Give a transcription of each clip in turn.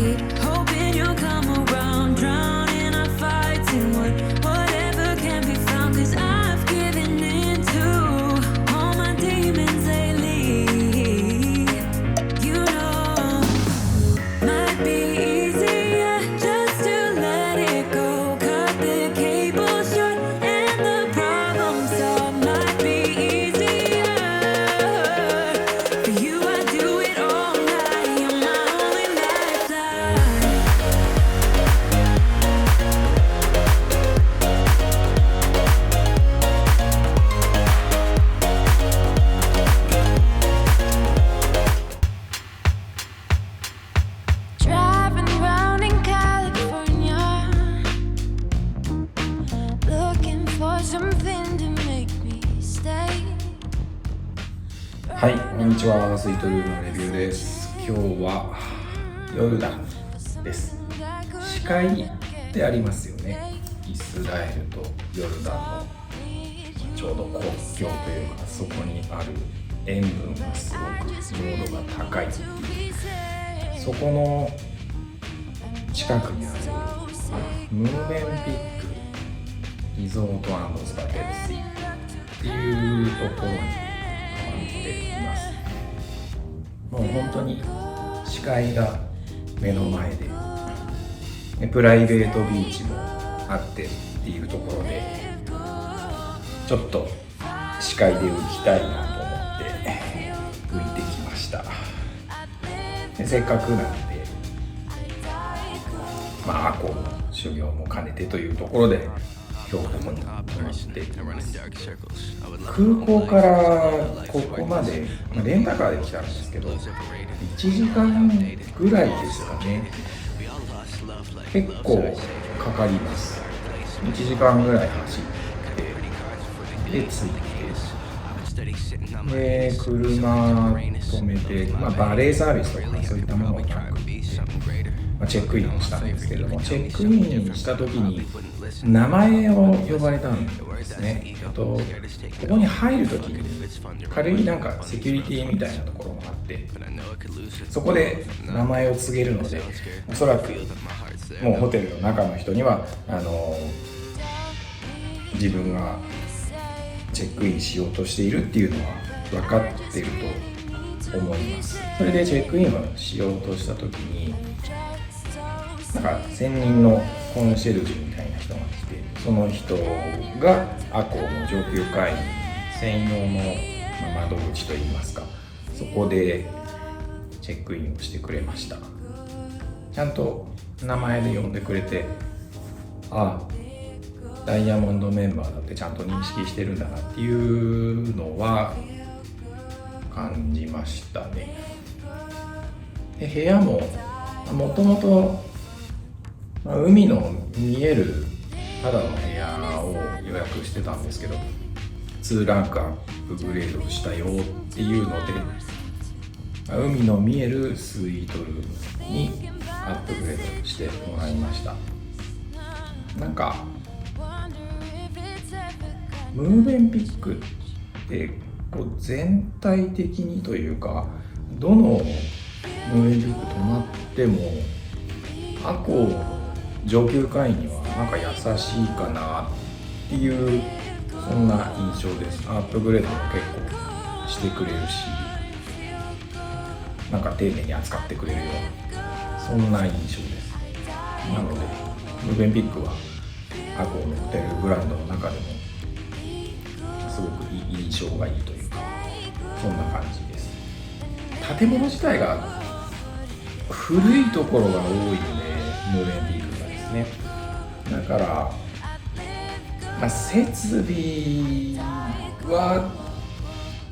keep hoping you'll come around, drowning our fights in whatever can be found. 'Cause I've given in to all my demons lately. You know, might be easier just to let it go. Cut the cable short and the problem solved. Might be easier for you. I do it all night. You're my only lifeline. Driving round in California, looking for something to make me stay. はい、こんにちは。スイートルームのレビューです。今日はヨルダンです。死海ってありますよね。イスラエルとヨルダンのちょうど国境というか、そこにある塩分がすごく濃度が高いっていう、そこの近くにあるムーベンピックリゾート&スパテルシーっていうところにハマっています。もう本当に視界が目の前で、プライベートビーチもあってっていうところで、ちょっと視界で浮きたいなと思って浮いてきました。でせっかくなんで、アコの修行も兼ねてというところで今日ここに泊まっています。空港からここまで、レンタカーで来たんですけど、1時間ぐらいですかね。結構かかります。1時間ぐらい走ってで着いて、で車止めて、バレーサービスとかそういったものがなくて、チェックインをしたんですけども、チェックインした時に名前を呼ばれたんですね。ここに入る時に軽いなんかセキュリティみたいなところもあって、そこで名前を告げるので、おそらくもうホテルの中の人には自分がチェックインしようとしているっていうのは分かってると思います。それでチェックインをしようとした時に、なんか専任のコンシェルジュみたいな人が来て、その人がアコの上級会員専用の窓口といいますか、そこでチェックインをしてくれました。ちゃんと名前で呼んでくれて、ダイヤモンドメンバーだってちゃんと認識してるんだなっていうのは感じましたね。で部屋ももともと海の見えるただの部屋を予約してたんですけど、2ランクアップグレードしたよっていうので、海の見えるスイートルームにアップグレードしてもらいました。なんかムーベンピックってこう全体的にというか、どのムーベンピック泊まってもアコ上級会員にはなんか優しいかなっていう、そんな印象です。アップグレードも結構してくれるし、なんか丁寧に扱ってくれるような、そんな印象です。なのでムーベンピックはアコのホテルブランドの中でもすごくいい印象がいいというか、そんな感じです。建物自体が古いところが多いので、ムーベンピックがですね、だから、設備は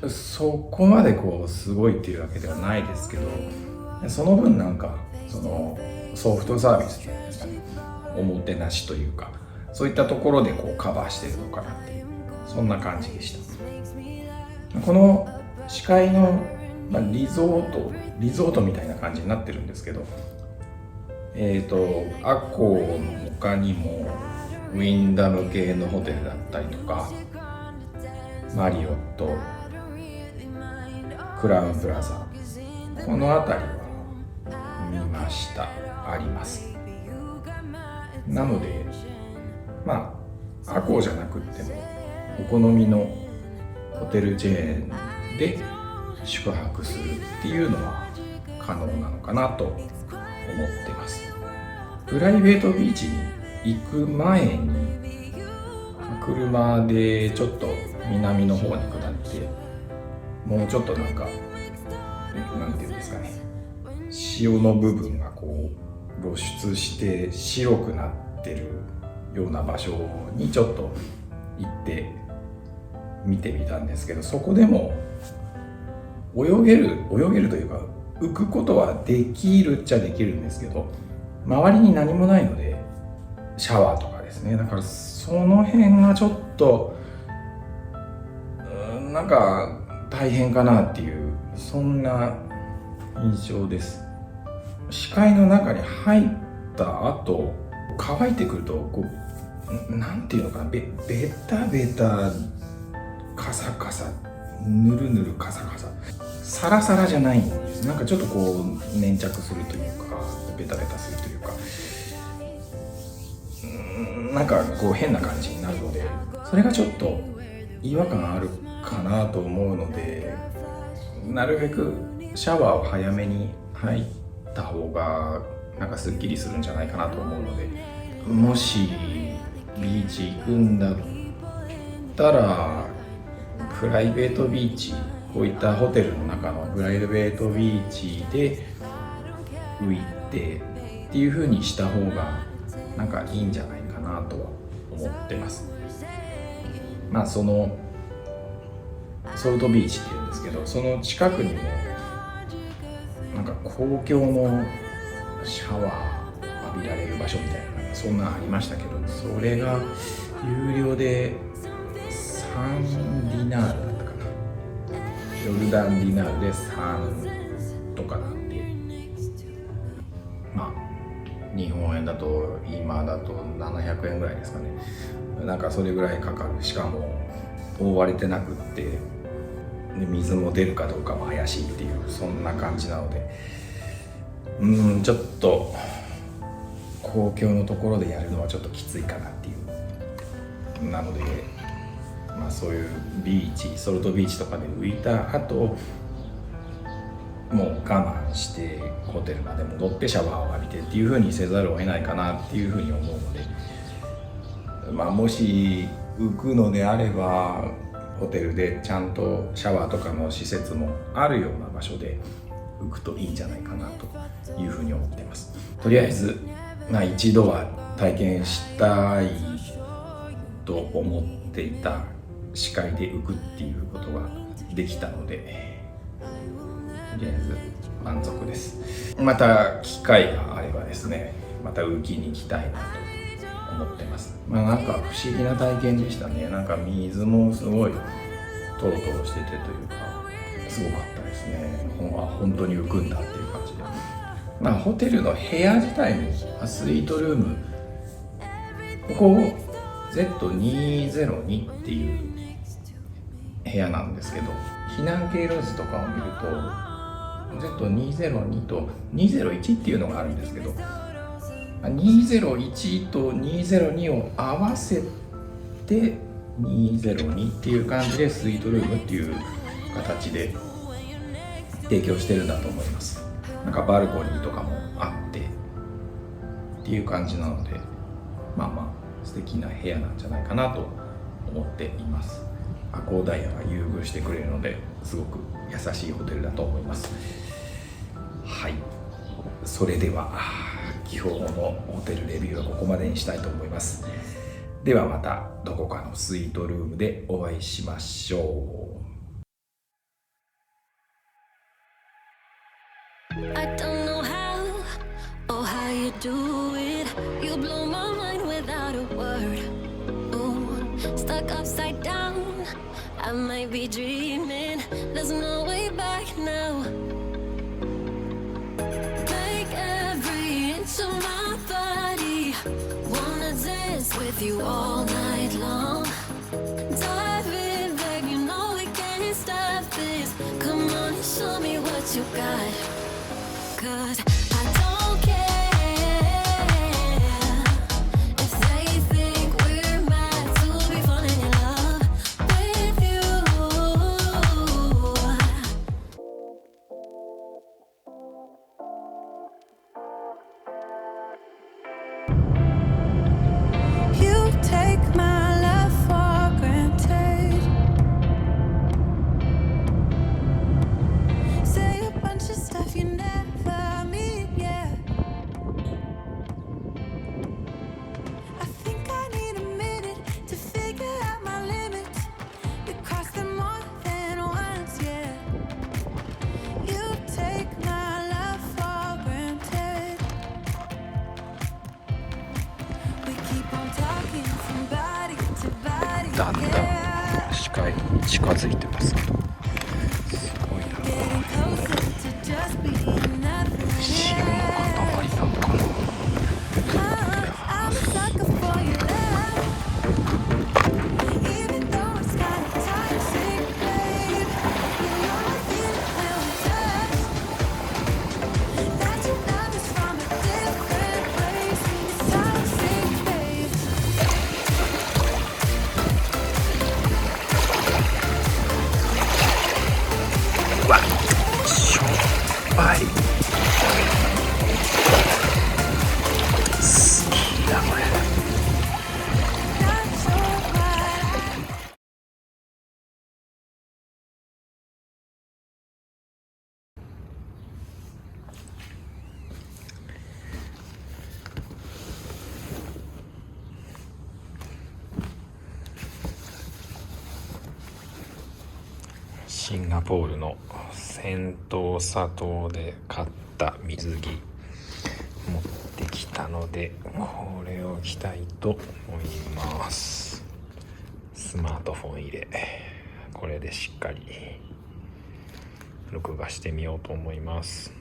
そこまでこうすごいっていうわけではないですけど、その分なんかそのソフトサービスですかね、おもてなしというか、そういったところでこうカバーしてるのかなっていう、そんな感じでした。この視界の、リゾートみたいな感じになってるんですけど、アコの他にもウィンダム系のホテルだったりとか、マリオット、クラウンプラザ、この辺りは見ました。あります。なのでまあアコーじゃなくってもお好みのホテルチェーンで宿泊するっていうのは可能なのかなと思ってます。プライベートビーチに行く前に車でちょっと南の方に下ってもうちょっとなんていうんですかね、潮の部分がこう露出して白くなってるような場所にちょっと行って見てみたんですけど、そこでも泳げるというか浮くことはできるっちゃできるんですけど、周りに何もないのでシャワーとかですね、だからその辺がちょっとなんか大変かなっていうそんな印象です。視界の中に入った後乾いてくるとこうなんていうのかな、ベタベタカサカサぬるぬるカサカササラサラじゃないんです。なんかちょっとこう粘着するというかベタベタするというかなんかこう変な感じになるので、それがちょっと違和感あるかなと思うので、なるべくシャワーを早めに入った方がなんかすっきりするんじゃないかなと思うので、もしビーチ行くんだったらプライベートビーチ、こういったホテルの中のプライベートビーチで浮いてっていう風にした方がなんかいいんじゃないかなとは思ってます。まあそのソルトビーチっていうんですけど、その近くにもなんか公共のシャワー浴びられる場所みたいな、なんかそんなありましたけど、それが有料で3ディナールだったかな、ヨルダンディナールで3とかなんで、まあ日本円だと今だと700円ぐらいですかね。なんかそれぐらいかかる。しかも覆われてなくってで水も出るかどうかも怪しいっていう、そんな感じなのでちょっと公共のところでやるのはちょっときついかなっていう。なのでまあそういうビーチ、ソルトビーチとかで浮いた後もう我慢してホテルまで戻ってシャワーを浴びてっていう風にせざるを得ないかなっていう風に思うので、まあもし浮くのであればホテルでちゃんとシャワーとかの施設もあるような場所で浮くといいんじゃないかなというふうに思っています。とりあえず、まあ、一度は体験したいと思っていた視界で浮くっていうことができたので、とりあえず満足です。また機会があればですね、また浮きに行きたいなと思ってます。まあなんか不思議な体験でしたね。なんか水もすごいトロトロしててというかすごかったですね。本当に浮くんだっていう感じで、まあホテルの部屋自体もスイートルーム、ここ Z202 っていう部屋なんですけど、避難経路図とかを見ると Z202 と201っていうのがあるんですけど、201と202を合わせて202っていう感じでスイートルームっていう形で提供してるんだと思います。なんかバルコニーとかもあってっていう感じなので、まあまあ素敵な部屋なんじゃないかなと思っています。アコーダイヤが優遇してくれるのですごく優しいホテルだと思います。はい、それでは今日のホテルレビューはここまでにしたいと思います。ではまたどこかのスイートルームでお会いしましょう。I don't know how or how you do it. You blow my mind without a word. Ooh, stuck upside down. I might be dreaming. There's no way back now. Take every inch of my body. Wanna dance with you all night long. Dive in, babe, you know we can't stop this. Come on and show me what you got. 'Cause I don't だんだん視界に近づいてます。すごいな。塩の塊なのかな。しょっぱい。好きだこれ。シンガポールのセントーサ島で買った水着持ってきたので、これを着たいと思います。スマートフォン入れ、これでしっかり録画してみようと思います。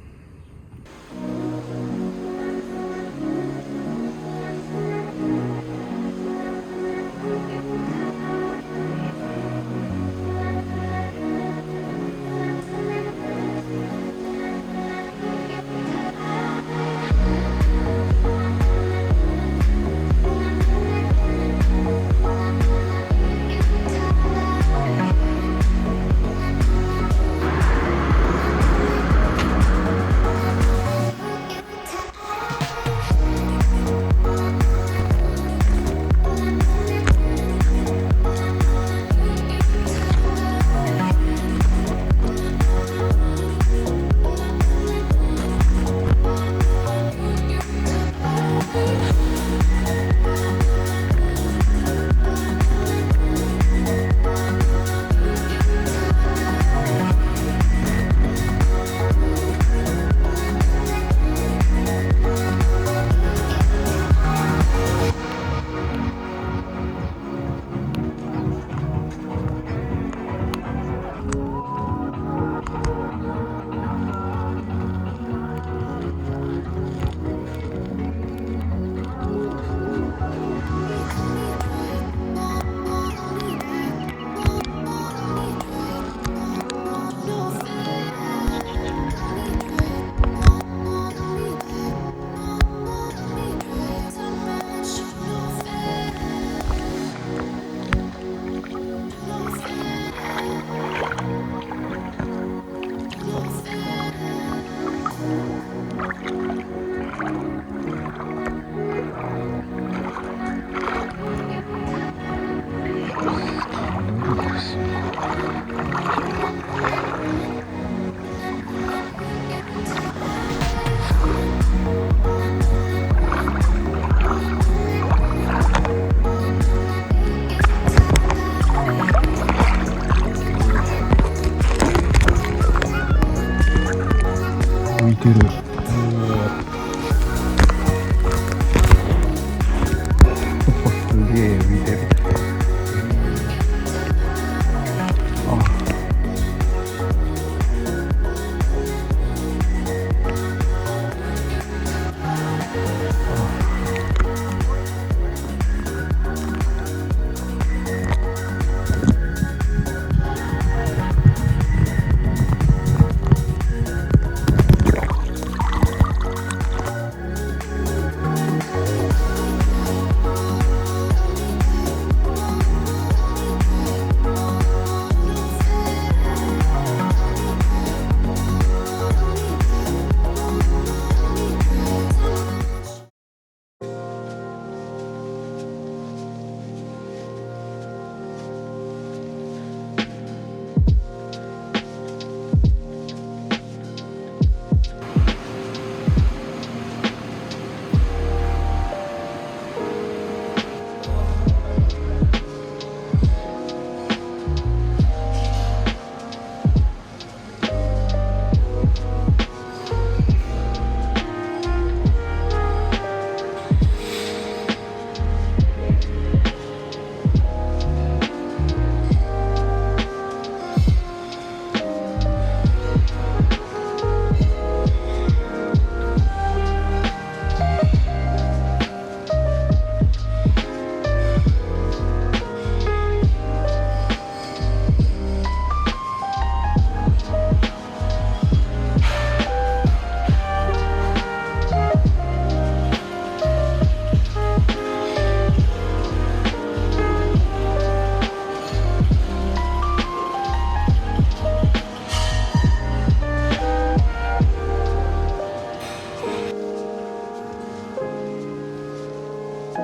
You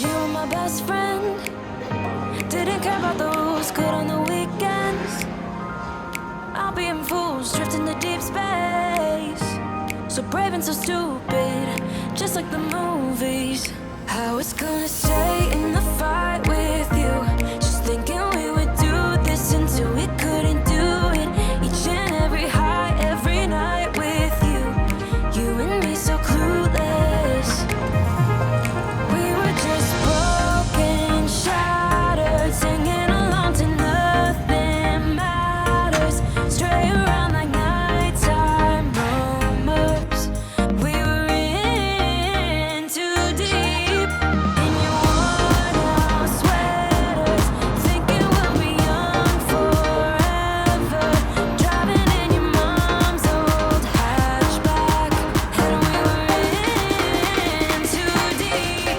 were my best friend. Didn't care about the rules, good on the weekends. I'll be in fools, drifting to deep space. So brave and so stupid, just like the movies. I was gonna stay in the fight with you, just thinking we would do this until we couldn't do it. Each and every high, every night with you. You and me so clueless. We were just broken, shattered, singing along to nothing matters. Stray around like nighttime rumors. We were in too deep. In your worn-out sweaters, thinking we'll be young forever. Driving in your mom's old hatchback, and we were in too deep.